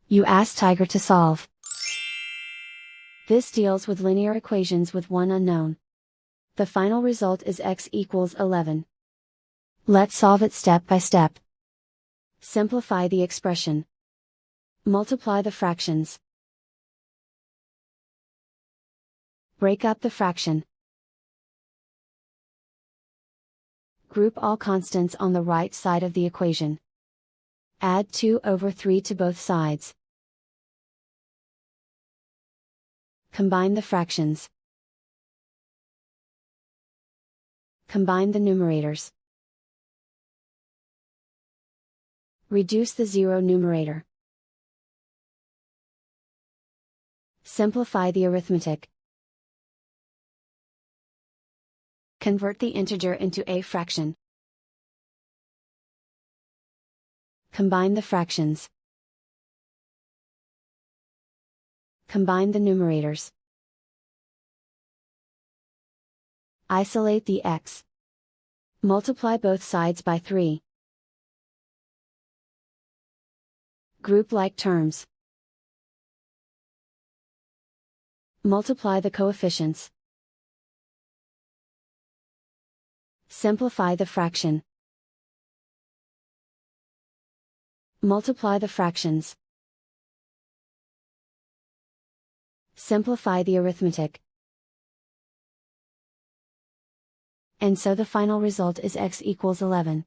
You ask Tiger to solve. This deals with linear equations with one unknown. The final result is x equals 11. Let's solve it step by step. Simplify the expression. Multiply the fractions. Break up the fraction. Group all constants on the right side of the equation. Add 2/3 to both sides. Combine the fractions. Combine the numerators. Reduce the zero numerator. Simplify the arithmetic. Convert the integer into a fraction. Combine the fractions. Combine the numerators. Isolate the x. Multiply both sides by 3. Group like terms. Multiply the coefficients. Simplify the fraction. Multiply the fractions. Simplify the arithmetic. And so the final result is x equals 11.